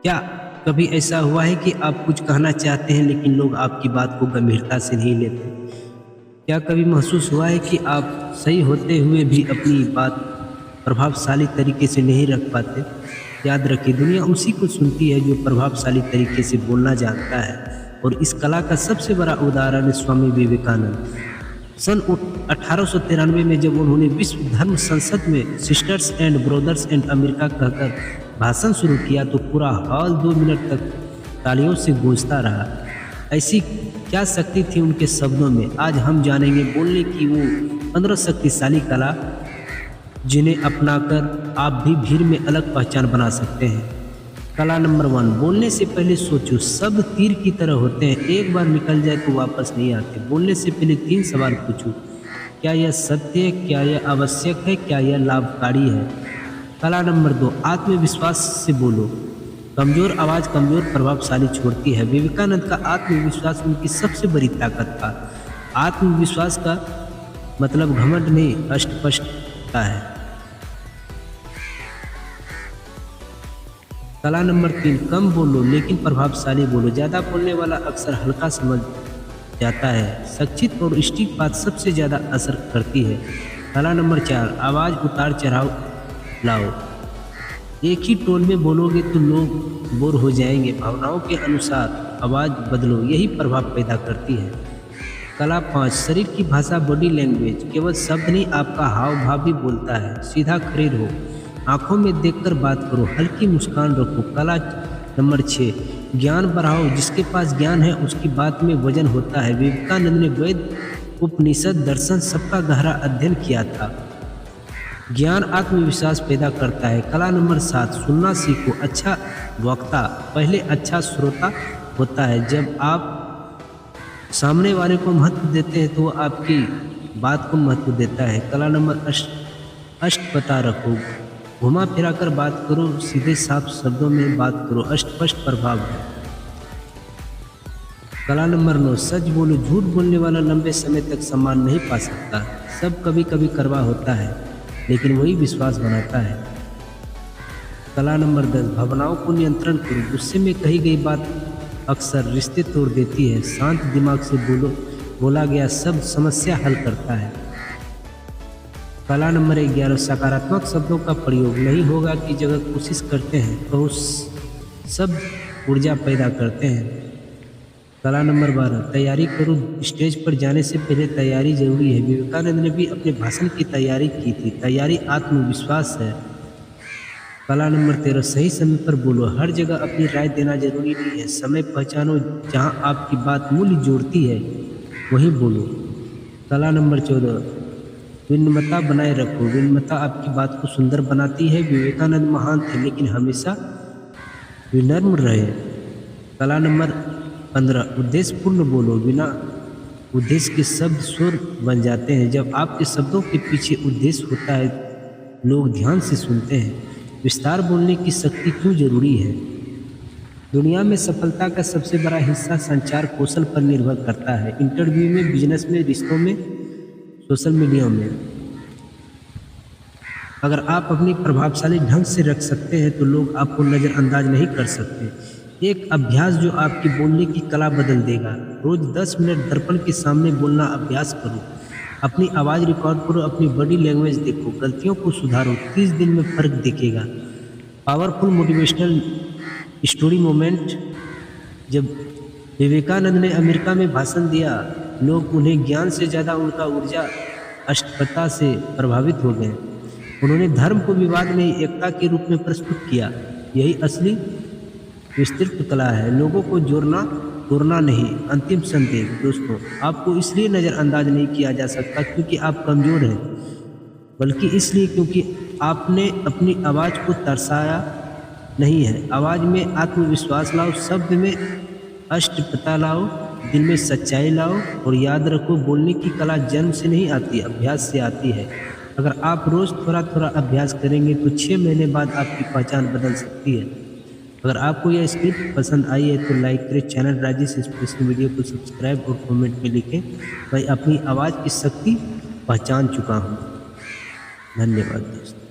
क्या कभी ऐसा हुआ है कि आप कुछ कहना चाहते हैं लेकिन लोग आपकी बात को गंभीरता से नहीं लेते? क्या कभी महसूस हुआ है कि आप सही होते हुए भी अपनी बात प्रभावशाली तरीके से नहीं रख पाते? याद रखिए, दुनिया उसी को सुनती है जो प्रभावशाली तरीके से बोलना जानता है, और इस कला का सबसे बड़ा उदाहरण है स्वामी विवेकानंद। सन 1893 में जब उन्होंने विश्व धर्म संसद में sisters and brothers and America कहकर भाषण शुरू किया तो पूरा हॉल 2 मिनट तक तालियों से गूंजता रहा। ऐसी क्या शक्ति थी उनके शब्दों में? आज हम जानेंगे बोलने की वो 15 शक्तिशाली कला जिन्हें अपनाकर आप भी भीड़ में अलग पहचान बना सकते हैं। कला नंबर 1, बोलने से पहले सोचो। शब्द तीर की तरह होते हैं, एक बार निकल जाए तो वापस नहीं आते। बोलने से पहले 3 सवाल पूछो। क्या यह सत्य है? क्या यह आवश्यक है? क्या यह लाभकारी है? कला नंबर 2, आत्मविश्वास से बोलो। कमज़ोर आवाज़ कमज़ोर प्रभावशाली छोड़ती है। विवेकानंद का आत्मविश्वास उनकी सबसे बड़ी ताकत था। आत्मविश्वास का मतलब घमंड नहीं, अस्पष्टता है। कला नंबर 3, कम बोलो लेकिन प्रभावशाली बोलो। ज़्यादा बोलने वाला अक्सर हल्का समझ जाता है। संक्षिप्त और सटीक बात सबसे ज़्यादा असर करती है। कला नंबर 4, आवाज़ उतार चढ़ाव लाओ। एक ही टोन में बोलोगे तो लोग बोर हो जाएंगे। भावनाओं के अनुसार आवाज़ बदलो, यही प्रभाव पैदा करती है। कला 5, शरीर की भाषा बॉडी लैंग्वेज। केवल शब्द नहीं, आपका हाव भाव भी बोलता है। सीधा खड़े रहो, आंखों में देखकर बात करो, हल्की मुस्कान रखो। कला नंबर 6, ज्ञान बढ़ाओ। जिसके पास ज्ञान है उसकी बात में वजन होता है। विवेकानंद ने वेद, उपनिषद, दर्शन सबका गहरा अध्ययन किया था। ज्ञान आत्मविश्वास पैदा करता है। कला नंबर 7, सुनना सीखो। अच्छा वक्ता पहले अच्छा श्रोता होता है। जब आप सामने वाले को महत्व देते हैं तो वो आपकी बात को महत्व देता है। कला नंबर 8, पता रखो। घुमा फिरा कर बात करो, सीधे साफ शब्दों में बात करो, अस्पष्ट प्रभाव है। कला नंबर 9, सच बोलो। झूठ बोलने वाला लंबे समय तक सम्मान नहीं पा सकता। सब कभी कभी कड़वा होता है लेकिन वही विश्वास बनाता है। कला नंबर 10, भावनाओं को नियंत्रण करो। गुस्से में कही गई बात अक्सर रिश्ते तोड़ देती है। शांत दिमाग से बोला गया शब्द समस्या हल करता है। कला नंबर 11, सकारात्मक शब्दों का प्रयोग। नहीं होगा की जगह कोशिश करते हैं तो सब ऊर्जा पैदा करते हैं। कला नंबर 12, तैयारी करो। स्टेज पर जाने से पहले तैयारी जरूरी है। विवेकानंद ने भी अपने भाषण की तैयारी की थी। तैयारी आत्मविश्वास है। कला नंबर 13, सही समय पर बोलो। हर जगह अपनी राय देना जरूरी नहीं है। समय पहचानो, जहाँ आपकी बात मूल्य जोड़ती है वहीं बोलो। कला नंबर 14, विनम्रता बनाए रखो। विनम्रता आपकी बात को सुंदर बनाती है। विवेकानंद महान थे लेकिन हमेशा विनम्र रहे। कला नंबर 15, उद्देश्यपूर्ण बोलो। बिना उद्देश्य के शब्द शोर बन जाते हैं। जब आपके शब्दों के पीछे उद्देश्य होता है लोग ध्यान से सुनते हैं। विस्तार बोलने की शक्ति क्यों जरूरी है? दुनिया में सफलता का सबसे बड़ा हिस्सा संचार कौशल पर निर्भर करता है। इंटरव्यू में, बिजनेस में, रिश्तों में, सोशल मीडिया में। अगर आप अपनी प्रभावशाली ढंग से रख सकते हैं तो लोग आपको नज़रअंदाज नहीं कर सकते। एक अभ्यास जो आपकी बोलने की कला बदल देगा। रोज 10 मिनट दर्पण के सामने बोलना अभ्यास करो। अपनी आवाज़ रिकॉर्ड करो, अपनी बॉडी लैंग्वेज देखो, गलतियों को सुधारो। 30 दिन में फ़र्क दिखेगा। Powerful motivational story moment. जब विवेकानंद ने अमेरिका में भाषण दिया, लोग उन्हें ज्ञान से ज़्यादा उनका ऊर्जा अस्पष्टता से प्रभावित हो गए। उन्होंने धर्म को विवाद नहीं, एकता के रूप में प्रस्तुत किया। यही असली विस्तृत कला है, लोगों को जोड़ना, तोड़ना नहीं। अंतिम संदेश दोस्तों, आपको इसलिए नज़रअंदाज नहीं किया जा सकता क्योंकि आप कमज़ोर हैं, बल्कि इसलिए क्योंकि आपने अपनी आवाज़ को तरसाया नहीं है। आवाज़ में आत्मविश्वास लाओ, शब्द में अस्पष्टता लाओ, दिल में सच्चाई लाओ, और याद रखो बोलने की कला जन्म से नहीं आती, अभ्यास से आती है। अगर आप रोज़ थोड़ा थोड़ा अभ्यास करेंगे तो 6 महीने बाद आपकी पहचान बदल सकती है। अगर आपको यह स्क्रिप्ट पसंद आई है तो लाइक करें, चैनल राजेश एक्सप्रेशन वीडियो को सब्सक्राइब और कमेंट में लिखें। मैं अपनी आवाज़ की शक्ति पहचान चुका हूँ। धन्यवाद दोस्तों।